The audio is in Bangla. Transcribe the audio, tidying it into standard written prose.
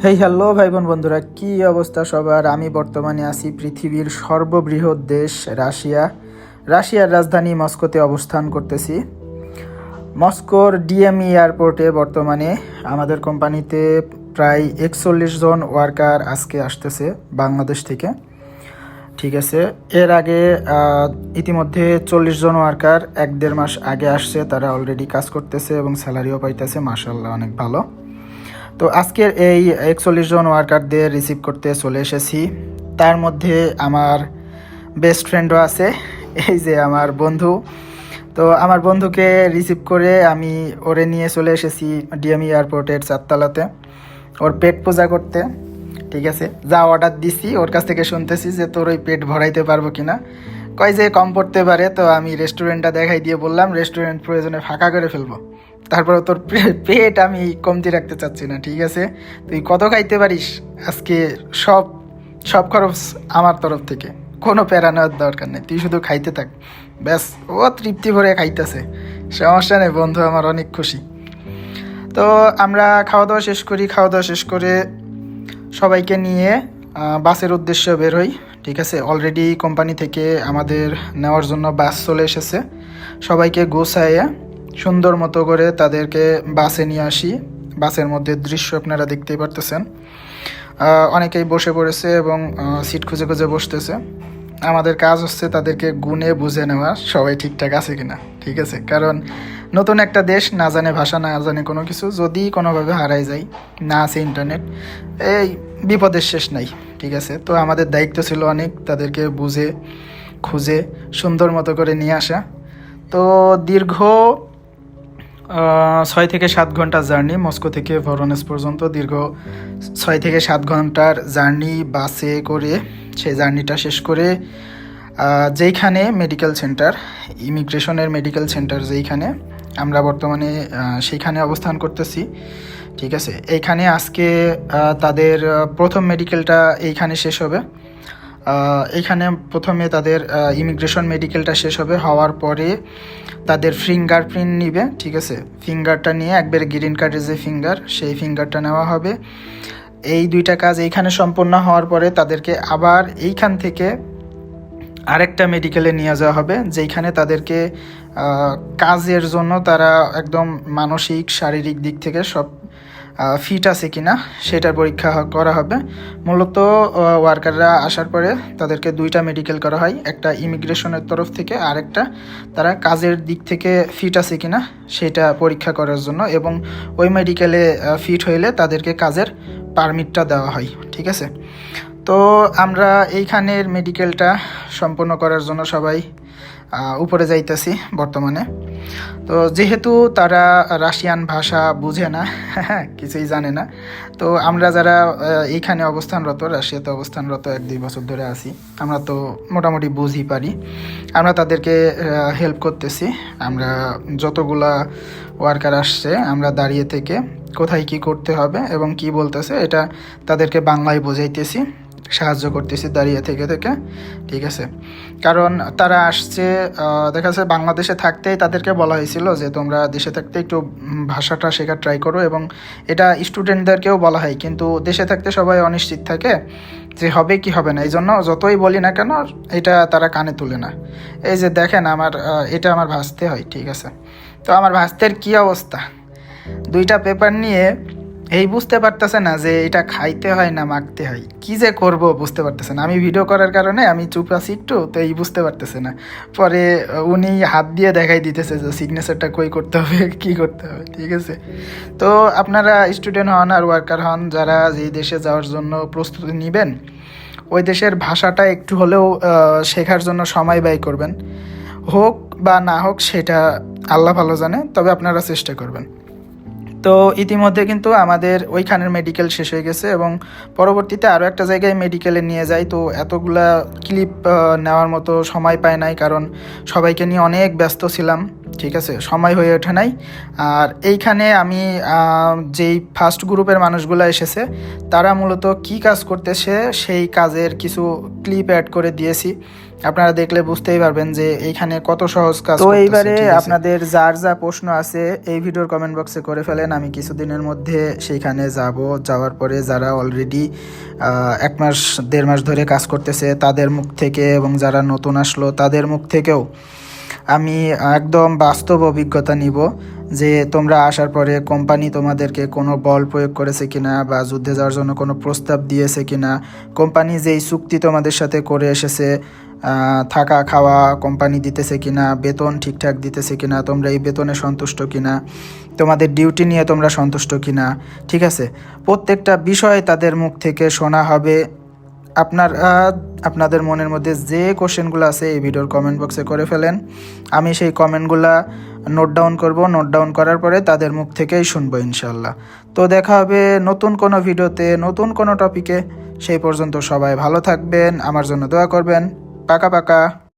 হ্যালো ভাই বোন বন্ধুরা, কি অবস্থা সবার? আমি বর্তমানে আছি পৃথিবীর সর্ববৃহৎ দেশ রাশিয়ার রাজধানী মস্কোতে অবস্থান করতেছি। মস্কোর ডিএমই এয়ারপোর্টে বর্তমানে আমাদের কোম্পানিতে প্রায় 41 জন ওয়ার্কার আজকে আসতেছে বাংলাদেশ থেকে। ঠিক আছে, এর আগে ইতিমধ্যে 40 জন ওয়ার্কার 1-1.5 মাস আগে আসছে। তারা অলরেডি কাজ করতেছে এবং স্যালারিও পাইতেছে, মাশাআল্লাহ অনেক ভালো। তো আজকের এই 41 জন ওয়ার্কারদের রিসিভ করতে চলে এসেছি। তার মধ্যে আমার বেস্ট ফ্রেন্ডও আছে, এই যে আমার বন্ধু। তো আমার বন্ধুকে রিসিভ করে আমি ওরে নিয়ে চলে এসেছি ডিএমই এয়ারপোর্টের 4তলাতে ওর পেট পূজা করতে। ঠিক আছে, যা অর্ডার দিছি ওর কাছ থেকে শুনতেছি যে তোর ওই পেট ভরাইতে পারবো কিনা। কয় যে কম পড়তে পারে। তো আমি রেস্টুরেন্টটা দেখাই দিয়ে বললাম রেস্টুরেন্ট প্রয়োজনে ফাঁকা করে ফেলবো, তারপরে তোর পেট আমি কমতি রাখতে চাচ্ছি না। ঠিক আছে, তুই কত খাইতে পারিস আজকে, সব সব খরচ আমার তরফ থেকে, কোনো প্যারা নেওয়ার দরকার নেই, তুই শুধু খাইতে থাক ব্যাস। ও তৃপ্তি ভরে খাইতেছে, সমস্যা নেই, বন্ধু আমার অনেক খুশি। তো আমরা খাওয়া দাওয়া শেষ করে সবাইকে নিয়ে বাসের উদ্দেশ্যে বের হই। ঠিক আছে, অলরেডি কোম্পানি থেকে আমাদের নেওয়ার জন্য বাস চলে এসেছে। সবাইকে গোছাইয়ে সুন্দর মতো করে তাদেরকে বাসে নিয়ে আসি। বাসের মধ্যে দৃশ্য আপনারা দেখতেই পারতেছেন, অনেকেই বসে পড়েছে এবং সিট খুঁজে খুঁজে বসতেছে। আমাদের কাজ হচ্ছে তাদেরকে গুনে বুঝে নেওয়া সবাই ঠিকঠাক আছে কিনা। ঠিক আছে, কারণ নতুন একটা দেশ, না জানে ভাষা, না জানে কোনো কিছু, যদি কোনোভাবে হারাই যায়, না আছে ইন্টারনেট, এই বিপদের শেষ নাই। ঠিক আছে, তো আমাদের দায়িত্ব ছিল অনেক তাদেরকে বুঝে খুঁজে সুন্দর মতো করে নিয়ে আসা। তো দীর্ঘ 6 থেকে 7 ঘন্টার জার্নি, মস্কো থেকে ভরনেস পর্যন্ত দীর্ঘ 6 থেকে 7 ঘন্টার জার্নি বাসে করে সেই জার্নিটা শেষ করে যেইখানে মেডিকেল সেন্টার, ইমিগ্রেশনের মেডিকেল সেন্টার যেইখানে আমরা বর্তমানে সেইখানে অবস্থান করতেছি। ঠিক আছে, এইখানে আজকে তাদের প্রথম মেডিকেলটা এইখানে শেষ হবে। এইখানে প্রথমে তাদের ইমিগ্রেশন মেডিকেলটা শেষ হবে, হওয়ার পরে তাদের ফিঙ্গারপ্রিন্ট নিবে। ঠিক আছে, ফিঙ্গারটা নিয়ে একবারে গ্রিন কার্ডের যে ফিঙ্গার, সেই ফিঙ্গারটা নেওয়া হবে। এই দুইটা কাজ এইখানে সম্পন্ন হওয়ার পরে তাদেরকে আবার এইখান থেকে আরেকটা মেডিকেলে নিয়ে যাওয়া হবে, যেইখানে তাদেরকে কাজের জন্য তারা একদম মানসিক শারীরিক দিক থেকে সব ফিট আছে কিনা সেটার পরীক্ষা করা হবে। মূলত ওয়ার্কাররা আসার পরে তাদেরকে 2টা মেডিকেল করা হয়, একটা ইমিগ্রেশনের তরফ থেকে, আরেকটা তারা কাজের দিক থেকে ফিট আছে কিনা সেটা পরীক্ষা করার জন্য, এবং ওই মেডিকেলে ফিট হইলে তাদেরকে কাজের পারমিটটা দেওয়া হয়। ঠিক আছে, তো আমরা এইখানের মেডিকেলটা সম্পন্ন করার জন্য সবাই উপরে যাইতেছি বর্তমানে। তো যেহেতু তারা রাশিয়ান ভাষা বুঝে না, কিছুই জানে না, তো আমরা যারা এইখানে অবস্থানরত, রাশিয়াতে অবস্থানরত 1-2 বছর ধরে আছি, আমরা তো মোটামুটি বুঝি পারি। আমরা তাদেরকে হেল্প করতেছি। আমরা যতগুলা ওয়ার্কার আসছে, আমরা দাঁড়িয়ে থেকে কোথায় কি করতে হবে এবং কি বলতেছে এটা তাদেরকে বাংলায় বোঝাইতেছি, সাহায্য করতেছি দাঁড়িয়ে থেকে। ঠিক আছে, কারণ তারা আসছে, দেখা যাচ্ছে বাংলাদেশে থাকতেই তাদেরকে বলা হয়েছিল যে তোমরা দেশে থাকতে একটু ভাষাটা শেখার ট্রাই করো, এবং এটা স্টুডেন্টদেরকেও বলা হয়, কিন্তু দেশে থাকতে সবাই অনিশ্চিত থাকে যে হবে কি হবে না, এই জন্য যতই বলি না কেন এটা তারা কানে তুলে না। এই যে দেখেন এটা আমার ভাসতে হয়। ঠিক আছে, তো আমার ভাসতের কি অবস্থা, 2টা পেপার নিয়ে এই বুঝতে পারতেছে না যে এটা খাইতে হয় না মাখতে হয়, কি যে করব বুঝতে পারতেছে না। আমি ভিডিও করার কারণে আমি চুপ আছি একটু, তো এই বুঝতে পারতেছে না। পরে উনি হাত দিয়ে দেখাই দিতেছে যে সিগনেচারটা কই করতে হবে, কি করতে হবে। ঠিক আছে, তো আপনারা স্টুডেন্ট হন আর ওয়ার্কার হন, যারা যেই দেশে যাওয়ার জন্য প্রস্তুতি নেবেন, ওই দেশের ভাষাটা একটু হলেও শেখার জন্য সময় ব্যয় করবেন। হোক বা না হোক সেটা আল্লাহ ভালো জানে, তবে আপনারা চেষ্টা করবেন। তো ইতিমধ্যে কিন্তু আমাদের ওইখানের মেডিকেল শেষ হয়ে গেছে এবং পরবর্তীতে আরও একটা জায়গায় মেডিকেলে নিয়ে যাই। তো এতগুলা ক্লিপ নেওয়ার মতো সময় পায় নাই, কারণ সবাইকে নিয়ে অনেক ব্যস্ত ছিলাম। ঠিক আছে, সময় হয়ে ওঠে নাই। আর এইখানে আমি যেই ফার্স্ট গ্রুপের মানুষগুলো এসেছে তারা মূলত কি কাজ করতেছে সেই কাজের কিছু ক্লিপ অ্যাড করে দিয়েছি, আপনারা দেখলে বুঝতেই পারবেন যে এইখানে কত সহজ কাজ। তো এইবারে আপনাদের যার যা প্রশ্ন আছে এই ভিডিওর কমেন্ট বক্সে করে ফেলেন, আমি কিছুদিনের মধ্যে সেইখানে যাব। যাওয়ার পরে যারা অলরেডি 1 মাস 1.5 মাস ধরে কাজ করতেছে তাদের মুখ থেকে এবং যারা নতুন আসলো তাদের মুখ থেকেও আমি একদম বাস্তব অভিজ্ঞতা নিব যে তোমরা আসার পরে কোম্পানি তোমাদেরকে কোনো বল প্রয়োগ করেছে কিনা বা যুদ্ধে যাওয়ার জন্য কোনো প্রস্তাব দিয়েছে কিনা, কোম্পানি যেই চুক্তি তোমাদের সাথে করে এসেছে থাকা খাওয়া কোম্পানি দিতেছে কিনা, বেতন ঠিকঠাক দিতেছে কিনা, তোমরা এই বেতনে সন্তুষ্ট কিনা, তোমাদের ডিউটি নিয়ে তোমরা সন্তুষ্ট কিনা, ঠিক আছে, প্রত্যেকটা বিষয় তাদের মুখ থেকে শোনা হবে। আপনাদের মনের মধ্যে যে কোশ্চেনগুলো আছে এই ভিডিওর কমেন্ট বক্সে করে ফেলেন, আমি সেই কমেন্টগুলো নোট ডাউন করব, নোট ডাউন করার পরে তাদের মুখ থেকেই শুনবো ইনশাল্লাহ। তো দেখা হবে নতুন কোনো ভিডিওতে, নতুন কোনো টপিকে। সেই পর্যন্ত সবাই ভালো থাকবেন, আমার জন্য দোয়া করবেন। পাকা পাকা।